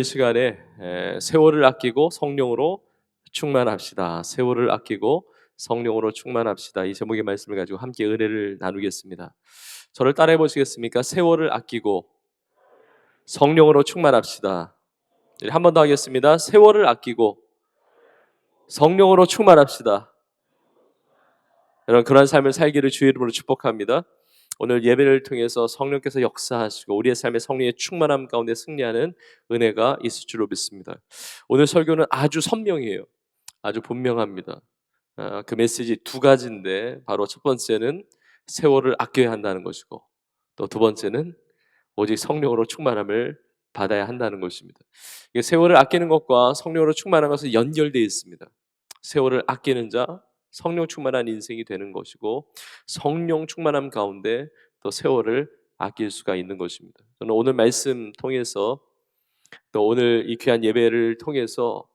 이 시간에 세월을 아끼고 성령으로 충만합시다. 세월을 아끼고 성령으로 충만합시다. 이 제목의 말씀을 가지고 함께 은혜를 나누겠습니다. 저를 따라해 보시겠습니까? 세월을 아끼고 성령으로 충만합시다. 한 번 더 하겠습니다. 세월을 아끼고 성령으로 충만합시다. 여러분, 그런 삶을 살기를 주의 이름으로 축복합니다. 오늘 예배를 통해서 성령께서 역사하시고 우리의 삶의 성령의 충만함 가운데 승리하는 은혜가 있을 줄로 믿습니다. 오늘 설교는 아주 선명해요. 아주 분명합니다. 그 메시지 두 가지인데, 바로 첫 번째는 세월을 아껴야 한다는 것이고, 또 두 번째는 오직 성령으로 충만함을 받아야 한다는 것입니다. 세월을 아끼는 것과 성령으로 충만한 것은 연결되어 있습니다. 세월을 아끼는 자, 성령 충만한 인생이 되는 것이고, 성령 충만함 가운데 또 세월을 아낄 수가 있는 것입니다. 저는 오늘 말씀 통해서, 또 오늘 이 귀한 예배를 통해서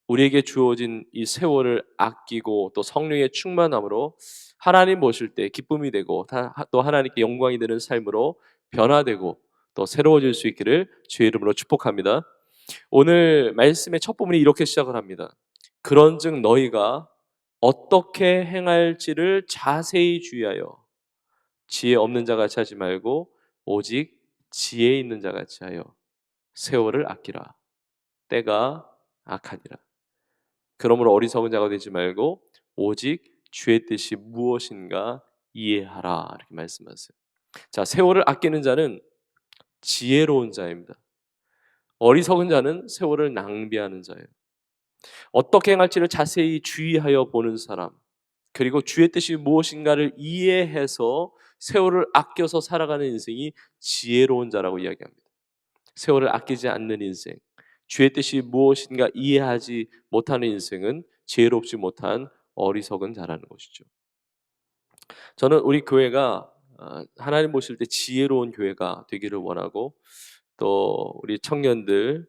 우리에게 주어진 이 세월을 아끼고 또 성령의 충만함으로 하나님 보실 때 기쁨이 되고, 또 하나님께 영광이 되는 삶으로 변화되고 또 새로워질 수 있기를 주의 이름으로 축복합니다. 오늘 말씀의 첫 부분이 이렇게 시작을 합니다. 그런즉 너희가 어떻게 행할지를 자세히 주의하여 지혜 없는 자 같이 하지 말고 오직 지혜 있는 자 같이 하여 세월을 아끼라. 때가 악하니라. 그러므로 어리석은 자가 되지 말고 오직 주의 뜻이 무엇인가 이해하라. 이렇게 말씀하세요. 자, 세월을 아끼는 자는 지혜로운 자입니다. 어리석은 자는 세월을 낭비하는 자예요. 어떻게 행할지를 자세히 주의하여 보는 사람, 그리고 주의 뜻이 무엇인가를 이해해서 세월을 아껴서 살아가는 인생이 지혜로운 자라고 이야기합니다. 세월을 아끼지 않는 인생, 주의 뜻이 무엇인가 이해하지 못하는 인생은 지혜롭지 못한 어리석은 자라는 것이죠. 저는 우리 교회가 하나님 보실 때 지혜로운 교회가 되기를 원하고, 또 우리 청년들,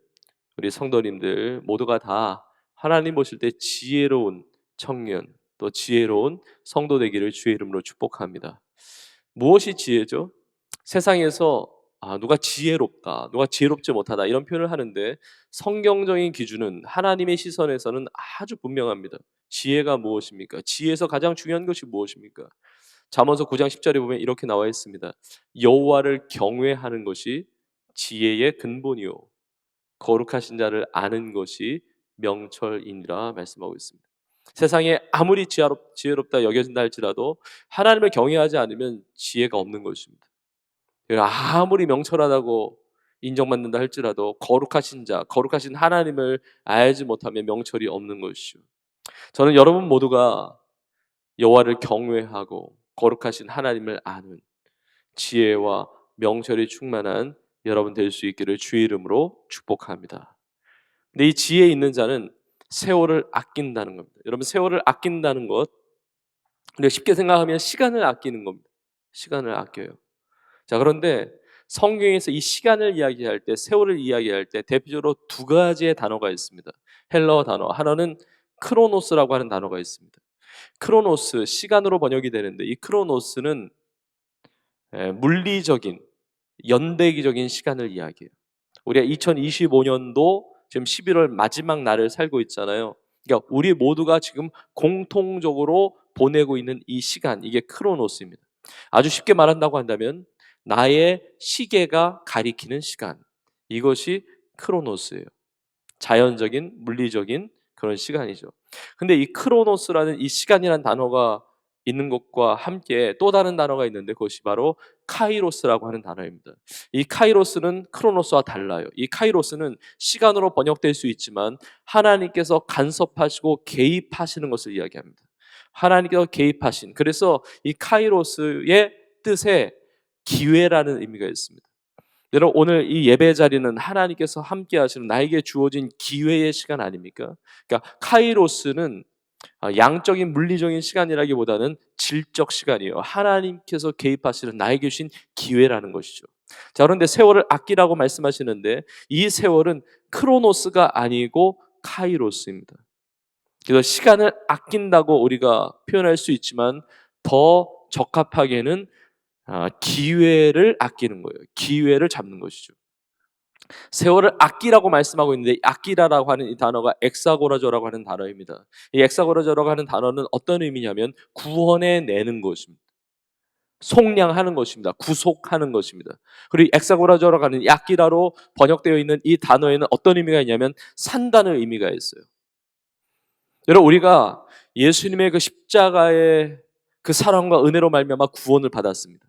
우리 성도님들 모두가 다 하나님 보실 때 지혜로운 청년, 또 지혜로운 성도 되기를 주의 이름으로 축복합니다. 무엇이 지혜죠? 세상에서 누가 지혜롭다, 누가 지혜롭지 못하다 이런 표현을 하는데, 성경적인 기준은 하나님의 시선에서는 아주 분명합니다. 지혜가 무엇입니까? 지혜에서 가장 중요한 것이 무엇입니까? 잠언서 9장 10절에 보면 이렇게 나와 있습니다. 여호와를 경외하는 것이 지혜의 근본이요 거룩하신 자를 아는 것이 명철이니라 말씀하고 있습니다. 세상에 아무리 지혜롭다 여겨진다 할지라도 하나님을 경외하지 않으면 지혜가 없는 것입니다. 아무리 명철하다고 인정받는다 할지라도 거룩하신 자, 거룩하신 하나님을 알지 못하면 명철이 없는 것이죠. 저는 여러분 모두가 여호와를 경외하고 거룩하신 하나님을 아는 지혜와 명철이 충만한 여러분 될 수 있기를 주의 이름으로 축복합니다. 근데 이 지혜 있는 자는 세월을 아낀다는 겁니다. 여러분, 세월을 아낀다는 것, 근데 쉽게 생각하면 시간을 아끼는 겁니다. 시간을 아껴요. 자, 그런데 성경에서 이 시간을 이야기할 때, 세월을 이야기할 때 대표적으로 두 가지의 단어가 있습니다. 헬라어 단어 하나는 크로노스라고 하는 단어가 있습니다. 크로노스, 시간으로 번역이 되는데, 이 크로노스는 물리적인 연대기적인 시간을 이야기해요. 우리가 2025년도 지금 11월 마지막 날을 살고 있잖아요. 그러니까 우리 모두가 지금 공통적으로 보내고 있는 이 시간, 이게 크로노스입니다. 아주 쉽게 말한다고 한다면 나의 시계가 가리키는 시간, 이것이 크로노스예요. 자연적인 물리적인 그런 시간이죠. 근데 이 크로노스라는 이 시간이라는 단어가 있는 것과 함께 또 다른 단어가 있는데, 그것이 바로 카이로스라고 하는 단어입니다. 이 카이로스는 크로노스와 달라요. 이 카이로스는 시간으로 번역될 수 있지만 하나님께서 간섭하시고 개입하시는 것을 이야기합니다. 하나님께서 개입하신, 그래서 이 카이로스의 뜻에 기회라는 의미가 있습니다. 여러분, 오늘 이 예배 자리는 하나님께서 함께 하시는 나에게 주어진 기회의 시간 아닙니까? 그러니까 카이로스는 양적인 물리적인 시간이라기보다는 질적 시간이에요. 하나님께서 개입하시는 나에게 주신 기회라는 것이죠. 자, 그런데 세월을 아끼라고 말씀하시는데, 이 세월은 크로노스가 아니고 카이로스입니다. 그래서 시간을 아낀다고 우리가 표현할 수 있지만, 더 적합하게는 기회를 아끼는 거예요. 기회를 잡는 것이죠. 세월을 아끼라고 말씀하고 있는데 아끼라라고 하는 이 단어가 엑사고라조라고 하는 단어입니다. 이 엑사고라조라고 하는 단어는 어떤 의미냐면 구원해 내는 것입니다. 속량하는 것입니다. 구속하는 것입니다. 그리고 엑사고라조라고 하는 아끼라로 번역되어 있는 이 단어에는 어떤 의미가 있냐면 산다는 의미가 있어요. 여러분 우리가 예수님의 그 십자가의 그 사랑과 은혜로 말미암아 구원을 받았습니다.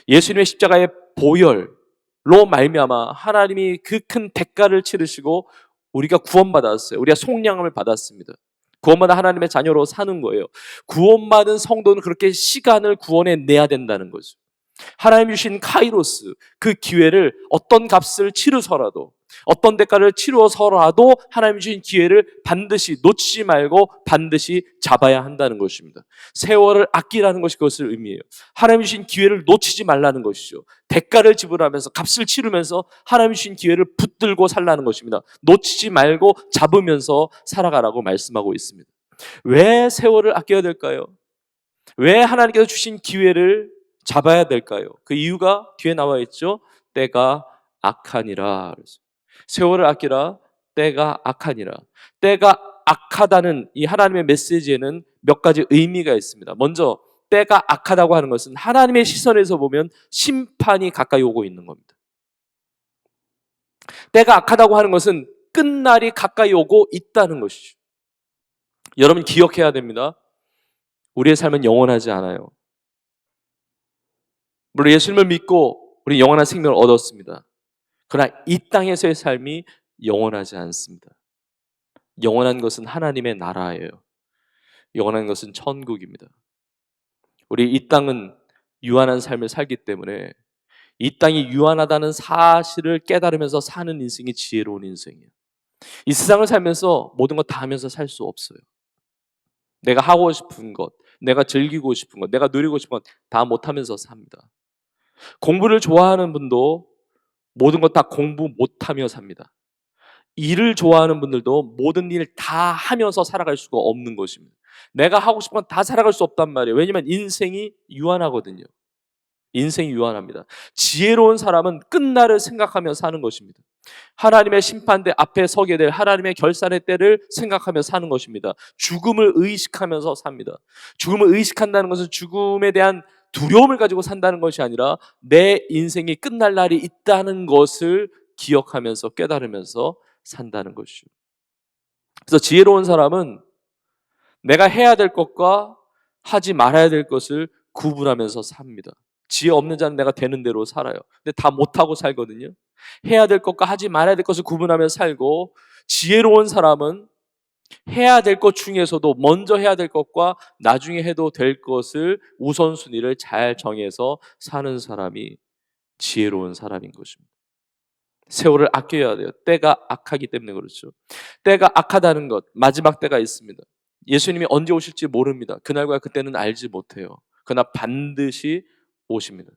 예수님의 십자가의 보혈로 말미암아 하나님이 그 큰 대가를 치르시고 우리가 구원받았어요. 우리가 속량함을 받았습니다. 구원받아 하나님의 자녀로 사는 거예요. 구원받은 성도는 그렇게 시간을 구원해 내야 된다는 거죠. 하나님 주신 카이로스, 그 기회를 어떤 값을 치르서라도, 어떤 대가를 치루어서라도 하나님 주신 기회를 반드시 놓치지 말고 반드시 잡아야 한다는 것입니다. 세월을 아끼라는 것이 그것을 의미해요. 하나님 주신 기회를 놓치지 말라는 것이죠. 대가를 지불하면서 값을 치르면서 하나님 주신 기회를 붙들고 살라는 것입니다. 놓치지 말고 잡으면서 살아가라고 말씀하고 있습니다. 왜 세월을 아껴야 될까요? 왜 하나님께서 주신 기회를 잡아야 될까요? 그 이유가 뒤에 나와 있죠. 때가 악하니라. 세월을 아끼라. 때가 악하니라. 때가 악하다는 이 하나님의 메시지에는 몇 가지 의미가 있습니다. 먼저 때가 악하다고 하는 것은 하나님의 시선에서 보면 심판이 가까이 오고 있는 겁니다. 때가 악하다고 하는 것은 끝날이 가까이 오고 있다는 것이죠. 여러분 기억해야 됩니다. 우리의 삶은 영원하지 않아요. 물론 예수님을 믿고 우리 영원한 생명을 얻었습니다. 그러나 이 땅에서의 삶이 영원하지 않습니다. 영원한 것은 하나님의 나라예요. 영원한 것은 천국입니다. 우리 이 땅은 유한한 삶을 살기 때문에 이 땅이 유한하다는 사실을 깨달으면서 사는 인생이 지혜로운 인생이에요. 이 세상을 살면서 모든 것 다 하면서 살 수 없어요. 내가 하고 싶은 것, 내가 즐기고 싶은 것, 내가 누리고 싶은 것 다 못하면서 삽니다. 공부를 좋아하는 분도 모든 것 다 공부 못하며 삽니다. 일을 좋아하는 분들도 모든 일 다 하면서 살아갈 수가 없는 것입니다. 내가 하고 싶은 건 다 살아갈 수 없단 말이에요. 왜냐하면 인생이 유한하거든요. 인생이 유한합니다. 지혜로운 사람은 끝날을 생각하며 사는 것입니다. 하나님의 심판대 앞에 서게 될 하나님의 결산의 때를 생각하며 사는 것입니다. 죽음을 의식하면서 삽니다. 죽음을 의식한다는 것은 죽음에 대한 두려움을 가지고 산다는 것이 아니라 내 인생이 끝날 날이 있다는 것을 기억하면서 깨달으면서 산다는 것이죠. 그래서 지혜로운 사람은 내가 해야 될 것과 하지 말아야 될 것을 구분하면서 삽니다. 지혜 없는 자는 내가 되는 대로 살아요. 근데 다 못하고 살거든요. 해야 될 것과 하지 말아야 될 것을 구분하며 살고, 지혜로운 사람은 해야 될 것 중에서도 먼저 해야 될 것과 나중에 해도 될 것을 우선순위를 잘 정해서 사는 사람이 지혜로운 사람인 것입니다. 세월을 아껴야 돼요. 때가 악하기 때문에 그렇죠. 때가 악하다는 것, 마지막 때가 있습니다. 예수님이 언제 오실지 모릅니다. 그날과 그때는 알지 못해요. 그러나 반드시 오십니다.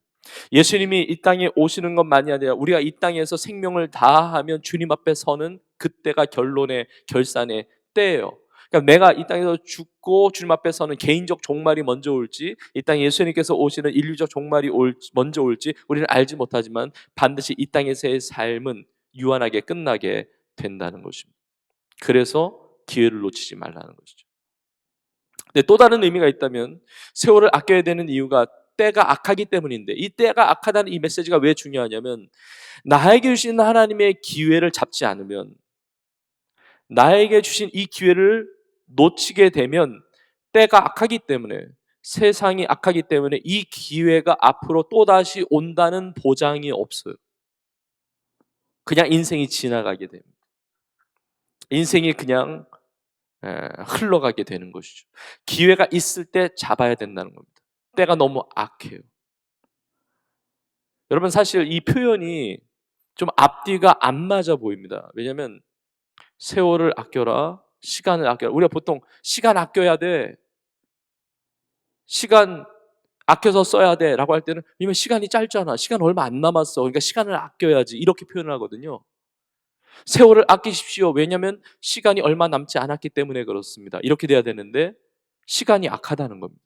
예수님이 이 땅에 오시는 것만이 아니라 우리가 이 땅에서 생명을 다하면 주님 앞에 서는 그때가 결론의 결산의 때예요. 그러니까 내가 이 땅에서 죽고 주님 앞에 서는 개인적 종말이 먼저 올지, 이 땅에 예수님께서 오시는 인류적 종말이 먼저 올지 우리는 알지 못하지만 반드시 이 땅에서의 삶은 유한하게 끝나게 된다는 것입니다. 그래서 기회를 놓치지 말라는 것이죠. 근데 또 다른 의미가 있다면 세월을 아껴야 되는 이유가 때가 악하기 때문인데, 이 때가 악하다는 이 메시지가 왜 중요하냐면 나에게 주신 하나님의 기회를 잡지 않으면, 나에게 주신 이 기회를 놓치게 되면 때가 악하기 때문에, 세상이 악하기 때문에 이 기회가 앞으로 또다시 온다는 보장이 없어요. 그냥 인생이 지나가게 됩니다. 인생이 그냥 흘러가게 되는 것이죠. 기회가 있을 때 잡아야 된다는 겁니다. 때가 너무 악해요. 여러분 사실 이 표현이 좀 앞뒤가 안 맞아 보입니다. 왜냐하면 세월을 아껴라, 시간을 아껴라. 우리가 보통 시간 아껴야 돼, 시간 아껴서 써야 돼 라고 할 때는, 왜냐면 시간이 짧잖아, 시간 얼마 안 남았어, 그러니까 시간을 아껴야지, 이렇게 표현을 하거든요. 세월을 아끼십시오. 왜냐하면 시간이 얼마 남지 않았기 때문에 그렇습니다. 이렇게 돼야 되는데 시간이 악하다는 겁니다.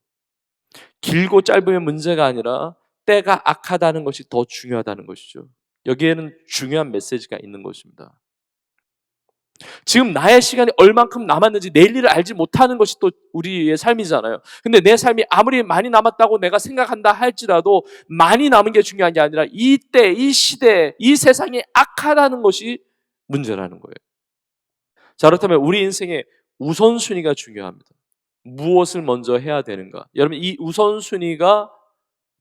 길고 짧으면 문제가 아니라 때가 악하다는 것이 더 중요하다는 것이죠. 여기에는 중요한 메시지가 있는 것입니다. 지금 나의 시간이 얼만큼 남았는지 내일 일을 알지 못하는 것이 또 우리의 삶이잖아요. 근데 내 삶이 아무리 많이 남았다고 내가 생각한다 할지라도 많이 남은 게 중요한 게 아니라 이때, 이 시대, 이 세상이 악하다는 것이 문제라는 거예요. 자, 그렇다면 우리 인생의 우선순위가 중요합니다. 무엇을 먼저 해야 되는가? 여러분, 이 우선순위가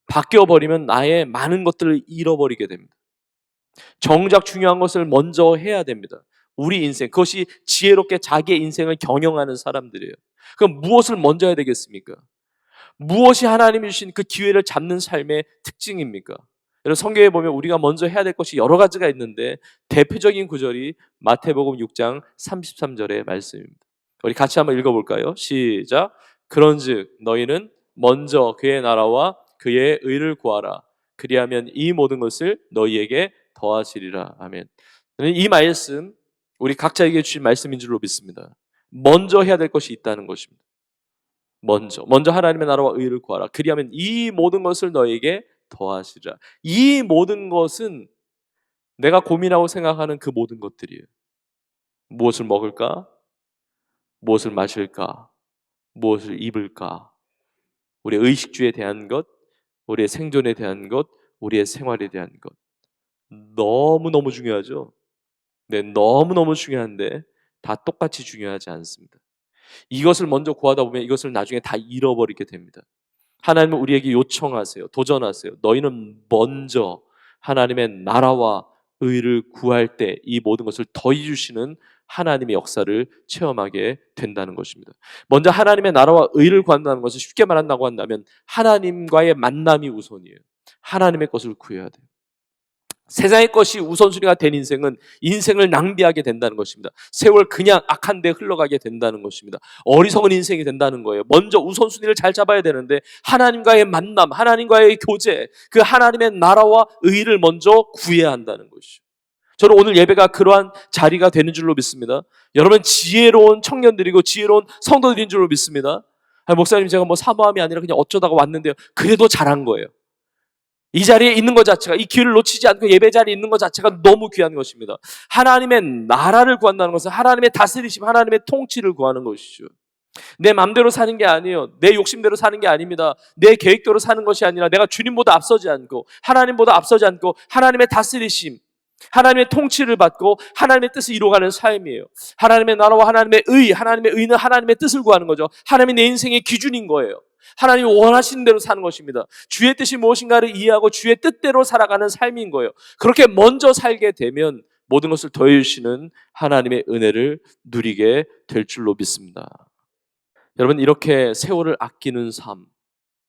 바뀌어버리면 나의 많은 것들을 잃어버리게 됩니다. 정작 중요한 것을 먼저 해야 됩니다. 우리 인생, 그것이 지혜롭게 자기의 인생을 경영하는 사람들이에요. 그럼 무엇을 먼저 해야 되겠습니까? 무엇이 하나님이 주신 그 기회를 잡는 삶의 특징입니까? 여러분, 성경에 보면 우리가 먼저 해야 될 것이 여러 가지가 있는데 대표적인 구절이 마태복음 6장 33절의 말씀입니다. 우리 같이 한번 읽어볼까요? 시작. 그런즉 너희는 먼저 그의 나라와 그의 의를 구하라. 그리하면 이 모든 것을 너희에게 더하시리라. 아멘. 이 말씀 우리 각자에게 주신 말씀인 줄로 믿습니다. 먼저 해야 될 것이 있다는 것입니다. 먼저 하나님의 나라와 의를 구하라. 그리하면 이 모든 것을 너에게 더하시리라. 이 모든 것은 내가 고민하고 생각하는 그 모든 것들이에요. 무엇을 먹을까? 무엇을 마실까? 무엇을 입을까? 우리의 의식주에 대한 것, 우리의 생존에 대한 것, 우리의 생활에 대한 것. 너무너무 중요하죠? 네, 너무너무 중요한데 다 똑같이 중요하지 않습니다. 이것을 먼저 구하다 보면 이것을 나중에 다 잃어버리게 됩니다. 하나님은 우리에게 요청하세요. 도전하세요. 너희는 먼저 하나님의 나라와 의를 구할 때 이 모든 것을 더해 주시는 하나님의 역사를 체험하게 된다는 것입니다. 먼저 하나님의 나라와 의를 구한다는 것을 쉽게 말한다고 한다면 하나님과의 만남이 우선이에요. 하나님의 것을 구해야 돼요. 세상의 것이 우선순위가 된 인생은 인생을 낭비하게 된다는 것입니다. 세월 그냥 악한 데 흘러가게 된다는 것입니다. 어리석은 인생이 된다는 거예요. 먼저 우선순위를 잘 잡아야 되는데 하나님과의 만남, 하나님과의 교제, 그 하나님의 나라와 의를 먼저 구해야 한다는 것이죠. 저는 오늘 예배가 그러한 자리가 되는 줄로 믿습니다. 여러분 지혜로운 청년들이고 지혜로운 성도들인 줄로 믿습니다. 목사님 제가 뭐 사모함이 아니라 그냥 어쩌다가 왔는데요. 그래도 잘한 거예요. 이 자리에 있는 것 자체가, 이 기회를 놓치지 않고 예배 자리에 있는 것 자체가 너무 귀한 것입니다. 하나님의 나라를 구한다는 것은 하나님의 다스리심, 하나님의 통치를 구하는 것이죠. 내 맘대로 사는 게 아니에요. 내 욕심대로 사는 게 아닙니다. 내 계획대로 사는 것이 아니라 내가 주님보다 앞서지 않고 하나님보다 앞서지 않고 하나님의 다스리심, 하나님의 통치를 받고 하나님의 뜻을 이루어가는 삶이에요. 하나님의 나라와 하나님의 의는 하나님의 뜻을 구하는 거죠. 하나님이 내 인생의 기준인 거예요. 하나님이 원하시는 대로 사는 것입니다. 주의 뜻이 무엇인가를 이해하고 주의 뜻대로 살아가는 삶인 거예요. 그렇게 먼저 살게 되면 모든 것을 더해 주시는 하나님의 은혜를 누리게 될 줄로 믿습니다. 여러분, 이렇게 세월을 아끼는 삶,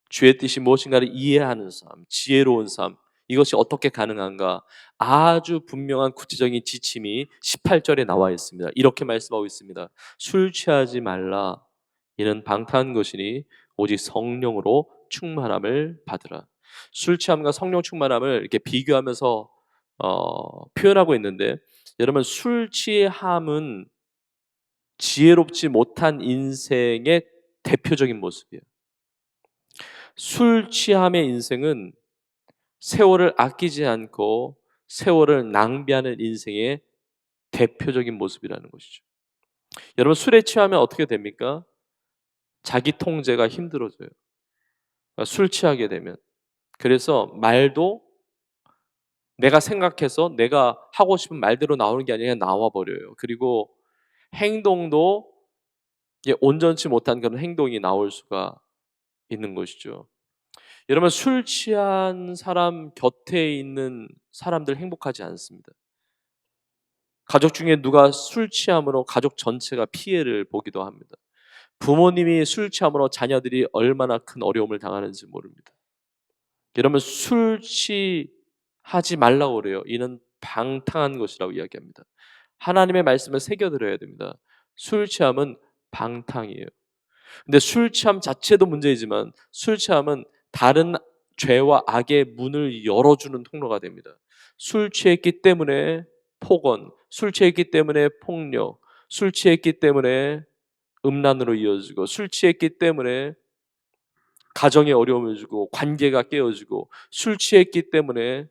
주의 뜻이 무엇인가를 이해하는 삶, 지혜로운 삶, 이것이 어떻게 가능한가? 아주 분명한 구체적인 지침이 18절에 나와 있습니다. 이렇게 말씀하고 있습니다. 술 취하지 말라. 이는 방탕한 것이니 오직 성령으로 충만함을 받으라. 술 취함과 성령 충만함을 이렇게 비교하면서 표현하고 있는데, 여러분 술 취함은 지혜롭지 못한 인생의 대표적인 모습이에요. 술 취함의 인생은 세월을 아끼지 않고 세월을 낭비하는 인생의 대표적인 모습이라는 것이죠. 여러분 술에 취하면 어떻게 됩니까? 자기 통제가 힘들어져요. 술 취하게 되면. 그래서 말도 내가 생각해서 내가 하고 싶은 말대로 나오는 게 아니라 나와버려요. 그리고 행동도 온전치 못한 그런 행동이 나올 수가 있는 것이죠. 여러분 술 취한 사람 곁에 있는 사람들 행복하지 않습니다. 가족 중에 누가 술 취함으로 가족 전체가 피해를 보기도 합니다. 부모님이 술 취함으로 자녀들이 얼마나 큰 어려움을 당하는지 모릅니다. 여러분 술 취하지 말라고 그래요. 이는 방탕한 것이라고 이야기합니다. 하나님의 말씀을 새겨들어야 됩니다. 술 취함은 방탕이에요. 근데 술 취함 자체도 문제이지만 술 취함은 다른 죄와 악의 문을 열어주는 통로가 됩니다. 술 취했기 때문에 폭언, 술 취했기 때문에 폭력, 술 취했기 때문에 음란으로 이어지고, 술 취했기 때문에 가정에 어려움을 주고 관계가 깨어지고, 술 취했기 때문에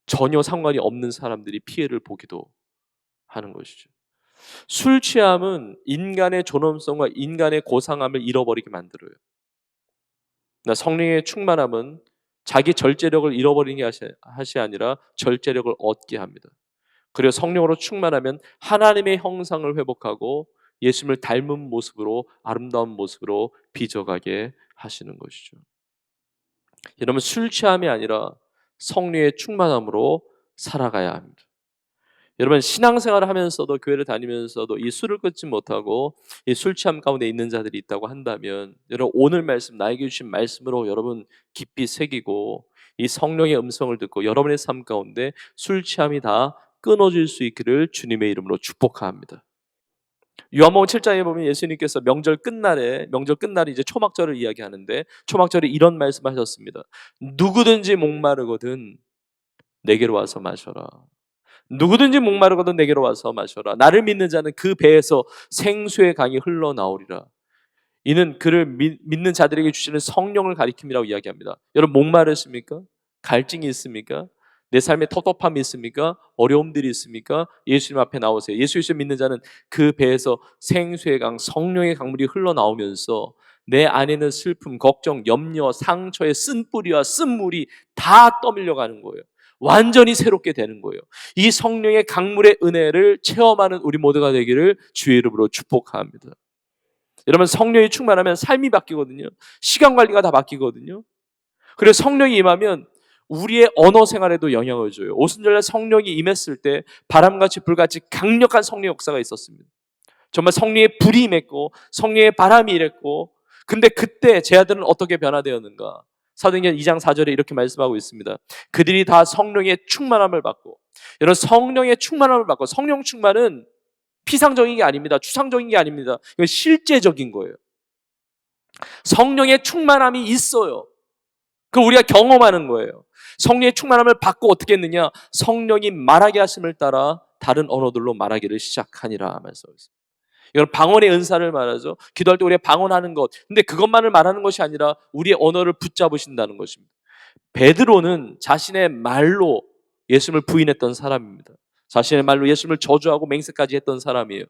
전혀 상관이 없는 사람들이 피해를 보기도 하는 것이죠. 술 취함은 인간의 존엄성과 인간의 고상함을 잃어버리게 만들어요. 그러나 성령의 충만함은 자기 절제력을 잃어버리는 것이 아니라 절제력을 얻게 합니다. 그리고 성령으로 충만하면 하나님의 형상을 회복하고 예수님을 닮은 모습으로, 아름다운 모습으로 빚어가게 하시는 것이죠. 여러분, 술 취함이 아니라 성령의 충만함으로 살아가야 합니다. 여러분, 신앙생활을 하면서도, 교회를 다니면서도 이 술을 끊지 못하고 이 술 취함 가운데 있는 자들이 있다고 한다면, 여러분, 오늘 말씀, 나에게 주신 말씀으로 여러분 깊이 새기고 이 성령의 음성을 듣고 여러분의 삶 가운데 술 취함이 다 끊어질 수 있기를 주님의 이름으로 축복합니다. 요한복음 7장에 보면 예수님께서 명절 끝날에 이제 초막절을 이야기하는데, 초막절에 이런 말씀하셨습니다. 누구든지 목마르거든 내게로 와서 마셔라. 누구든지 목마르거든 내게로 와서 마셔라. 나를 믿는 자는 그 배에서 생수의 강이 흘러나오리라. 이는 그를 믿는 자들에게 주시는 성령을 가리킴이라고 이야기합니다. 여러분, 목마르십니까? 갈증이 있습니까? 내 삶에 텁텁함이 있습니까? 어려움들이 있습니까? 예수님 앞에 나오세요. 예수 믿는 자는 그 배에서 생수의 강, 성령의 강물이 흘러나오면서 내 안에는 슬픔, 걱정, 염려, 상처의 쓴뿌리와 쓴물이 다 떠밀려가는 거예요. 완전히 새롭게 되는 거예요. 이 성령의 강물의 은혜를 체험하는 우리 모두가 되기를 주의 이름으로 축복합니다. 여러분, 성령이 충만하면 삶이 바뀌거든요. 시간 관리가 다 바뀌거든요. 그래서 성령이 임하면 우리의 언어 생활에도 영향을 줘요. 오순절날 성령이 임했을 때 바람같이 불같이 강력한 성령의 역사가 있었습니다. 정말 성령의 불이 임했고 성령의 바람이 일했고, 근데 그때 제 아들은 어떻게 변화되었는가? 사도행전 2장 4절에 이렇게 말씀하고 있습니다. 그들이 다 성령의 충만함을 받고, 여러분, 성령의 충만함을 받고, 성령 충만은 피상적인 게 아닙니다. 추상적인 게 아닙니다. 이건 실제적인 거예요. 성령의 충만함이 있어요. 그 우리가 경험하는 거예요. 성령의 충만함을 받고 어떻게 했느냐? 성령이 말하게 하심을 따라 다른 언어들로 말하기를 시작하니라 말씀하셨습니다. 이건 방언의 은사를 말하죠. 기도할 때 우리가 방언하는 것. 근데 그것만을 말하는 것이 아니라 우리의 언어를 붙잡으신다는 것입니다. 베드로는 자신의 말로 예수님을 부인했던 사람입니다. 자신의 말로 예수님을 저주하고 맹세까지 했던 사람이에요.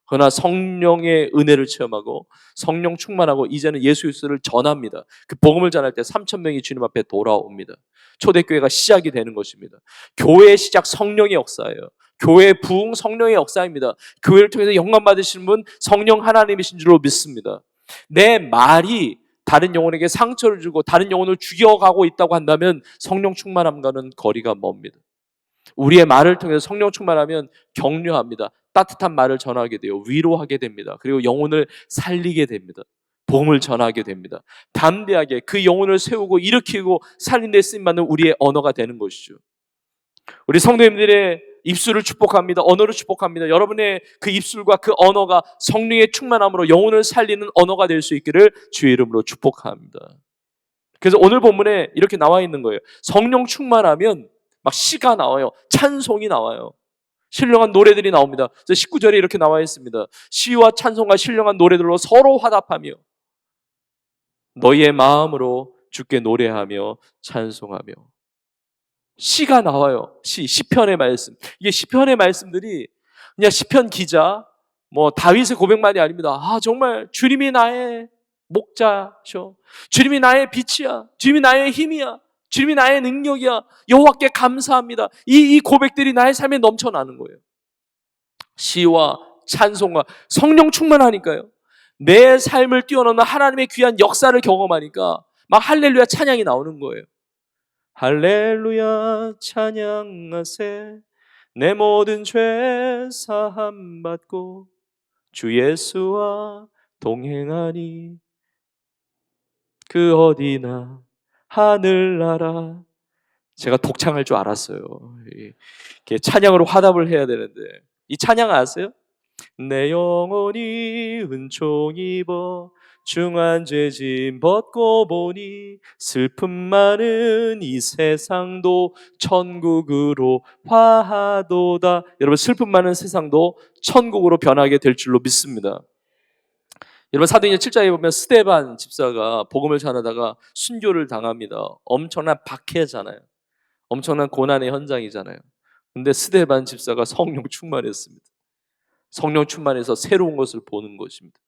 그러나 성령의 은혜를 체험하고 성령 충만하고 이제는 예수 그리스도를 전합니다. 그 복음을 전할 때 3,000명이 주님 앞에 돌아옵니다. 초대교회가 시작이 되는 것입니다. 교회의 시작 성령의 역사예요. 교회의 부흥 성령의 역사입니다. 교회를 통해서 영광 받으시는 분 성령 하나님이신 줄로 믿습니다. 내 말이 다른 영혼에게 상처를 주고 다른 영혼을 죽여가고 있다고 한다면 성령 충만함과는 거리가 멉니다. 우리의 말을 통해서 성령 충만하면 격려합니다. 따뜻한 말을 전하게 돼요. 위로하게 됩니다. 그리고 영혼을 살리게 됩니다. 복음을 전하게 됩니다. 담대하게 그 영혼을 세우고 일으키고 살린 데 쓰임받는 우리의 언어가 되는 것이죠. 우리 성도님들의 입술을 축복합니다. 언어를 축복합니다. 여러분의 그 입술과 그 언어가 성령의 충만함으로 영혼을 살리는 언어가 될 수 있기를 주의 이름으로 축복합니다. 그래서 오늘 본문에 이렇게 나와 있는 거예요. 성령 충만하면 막 시가 나와요. 찬송이 나와요. 신령한 노래들이 나옵니다. 19절에 이렇게 나와 있습니다. 시와 찬송과 신령한 노래들로 서로 화답하며 너희의 마음으로 주께 노래하며 찬송하며. 시가 나와요. 시편의 말씀. 이게 시편의 말씀들이 그냥 시편 기자, 다윗의 고백만이 아닙니다. 정말 주님이 나의 목자셔. 주님이 나의 빛이야. 주님이 나의 힘이야. 주님이 나의 능력이야. 여호와께 감사합니다. 이 고백들이 나의 삶에 넘쳐나는 거예요. 시와 찬송과 성령 충만하니까요. 내 삶을 뛰어넘는 하나님의 귀한 역사를 경험하니까 막 할렐루야 찬양이 나오는 거예요. 할렐루야 찬양하세 내 모든 죄 사함 받고 주 예수와 동행하니 그 어디나 하늘나라. 제가 독창할 줄 알았어요. 이렇게 찬양으로 화답을 해야 되는데, 이 찬양 아세요? 내 영혼이 은총 입어 중한 죄짐 벗고 보니 슬픔 많은 이 세상도 천국으로 화하도다. 여러분, 슬픔 많은 세상도 천국으로 변하게 될 줄로 믿습니다. 여러분, 사도행전 7장에 보면 스데반 집사가 복음을 전하다가 순교를 당합니다. 엄청난 박해잖아요. 엄청난 고난의 현장이잖아요. 근데 스데반 집사가 성령 충만했습니다. 성령 충만해서 새로운 것을 보는 것입니다.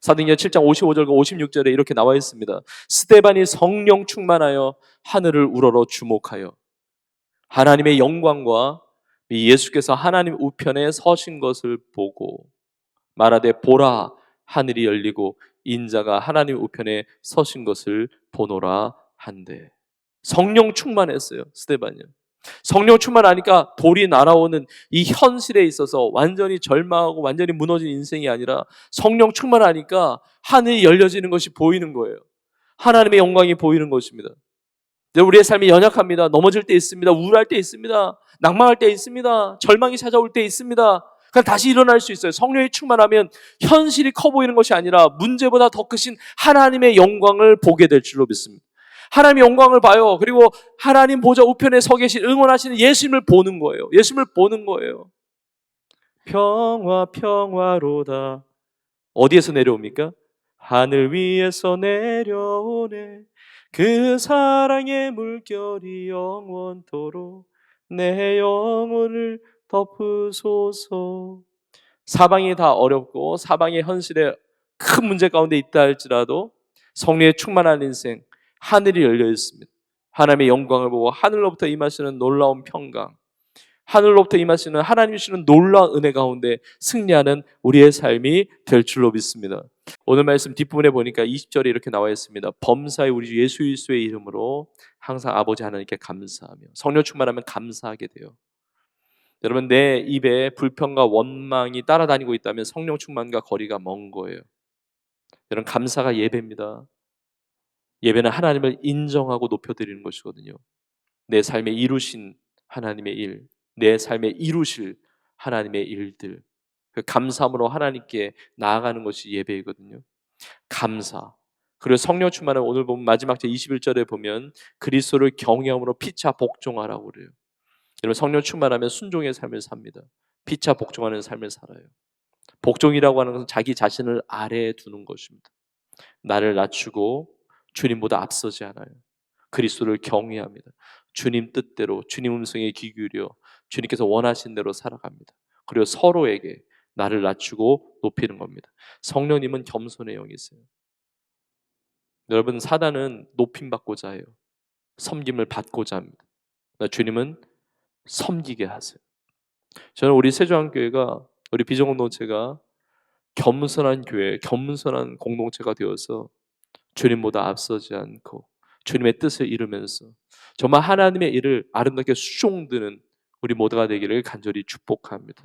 사도행전 7장 55절과 56절에 이렇게 나와 있습니다. 스데반이 성령 충만하여 하늘을 우러러 주목하여 하나님의 영광과 예수께서 하나님 우편에 서신 것을 보고 말하되 보라 하늘이 열리고 인자가 하나님 우편에 서신 것을 보노라 한대. 성령 충만했어요. 스데반이요. 성령 충만하니까 돌이 날아오는 이 현실에 있어서 완전히 절망하고 완전히 무너진 인생이 아니라 성령 충만하니까 하늘이 열려지는 것이 보이는 거예요. 하나님의 영광이 보이는 것입니다. 우리의 삶이 연약합니다. 넘어질 때 있습니다. 우울할 때 있습니다. 낭망할 때 있습니다. 절망이 찾아올 때 있습니다. 그럼 다시 일어날 수 있어요. 성령이 충만하면 현실이 커 보이는 것이 아니라 문제보다 더 크신 하나님의 영광을 보게 될 줄로 믿습니다. 하나님의 영광을 봐요. 그리고 하나님 보좌 우편에 서 계신 응원하시는 예수님을 보는 거예요. 예수님을 보는 거예요. 평화 평화로다. 어디에서 내려옵니까? 하늘 위에서 내려오네. 그 사랑의 물결이 영원토록 내 영혼을 덮으소서. 사방이 다 어렵고 사방의 현실에 큰 문제 가운데 있다 할지라도 성령의 충만한 인생, 하늘이 열려 있습니다. 하나님의 영광을 보고 하늘로부터 임하시는 놀라운 평강, 하늘로부터 임하시는 하나님 주시는 놀라운 은혜 가운데 승리하는 우리의 삶이 될 줄로 믿습니다. 오늘 말씀 뒷부분에 보니까 20절에 이렇게 나와 있습니다. 범사의 우리 주 예수 그리스도의 이름으로 항상 아버지 하나님께 감사하며. 성령 충만하면 감사하게 돼요. 여러분, 내 입에 불평과 원망이 따라다니고 있다면 성령 충만과 거리가 먼 거예요. 여러분, 감사가 예배입니다. 예배는 하나님을 인정하고 높여드리는 것이거든요. 내 삶에 이루신 하나님의 일, 내 삶에 이루실 하나님의 일들, 그 감사함으로 하나님께 나아가는 것이 예배이거든요. 감사. 그리고 성령 충만은 오늘 보면 마지막 제 21절에 보면 그리스도를 경외함으로 피차 복종하라고 그래요. 여러분, 성령 충만하면 순종의 삶을 삽니다. 피차 복종하는 삶을 살아요. 복종이라고 하는 것은 자기 자신을 아래에 두는 것입니다. 나를 낮추고 주님보다 앞서지 않아요. 그리스도를 경외합니다. 주님 뜻대로, 주님 음성에 귀 기울여 주님께서 원하신 대로 살아갑니다. 그리고 서로에게 나를 낮추고 높이는 겁니다. 성령님은 겸손의 영이세요. 여러분, 사단은 높임받고자 해요. 섬김을 받고자 합니다. 주님은 섬기게 하세요. 저는 우리 세종교회가, 우리 비전공동체가 겸손한 교회, 겸손한 공동체가 되어서 주님보다 앞서지 않고 주님의 뜻을 이루면서 정말 하나님의 일을 아름답게 수종드는 우리 모두가 되기를 간절히 축복합니다.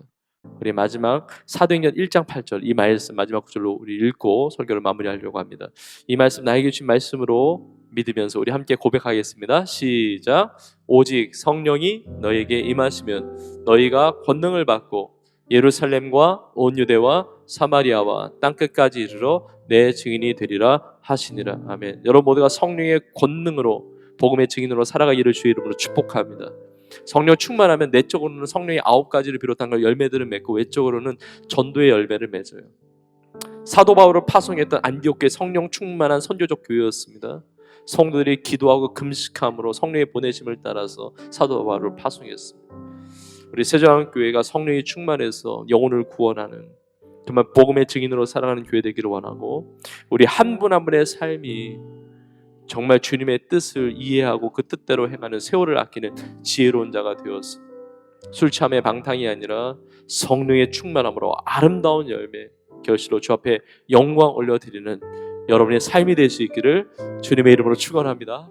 우리 마지막 사도행전 1장 8절 이 말씀 마지막 구절로 우리 읽고 설교를 마무리하려고 합니다. 이 말씀 나에게 주신 말씀으로 믿으면서 우리 함께 고백하겠습니다. 시작. 오직 성령이 너에게 임하시면 너희가 권능을 받고 예루살렘과 온 유대와 사마리아와 땅끝까지 이르러 내 증인이 되리라 하시니라. 아멘. 여러분 모두가 성령의 권능으로 복음의 증인으로 살아가기를 주의 이름으로 축복합니다. 성령 충만하면 내적으로는 성령의 9가지를 비롯한 걸 열매들을 맺고 외적으로는 전도의 열매를 맺어요. 사도 바울을 파송했던 안디옥교회 성령 충만한 선교적 교회였습니다. 성도들이 기도하고 금식함으로 성령의 보내심을 따라서 사도 바울을 파송했습니다. 우리 세종교회가 성령이 충만해서 영혼을 구원하는 정말 복음의 증인으로 살아가는 교회 되기를 원하고, 우리 한 분 한 분의 삶이 정말 주님의 뜻을 이해하고 그 뜻대로 행하는 세월을 아끼는 지혜로운 자가 되어서 술 취함의 방탕이 아니라 성령의 충만함으로 아름다운 열매 결실로 주 앞에 영광 올려드리는 여러분의 삶이 될 수 있기를 주님의 이름으로 축원합니다.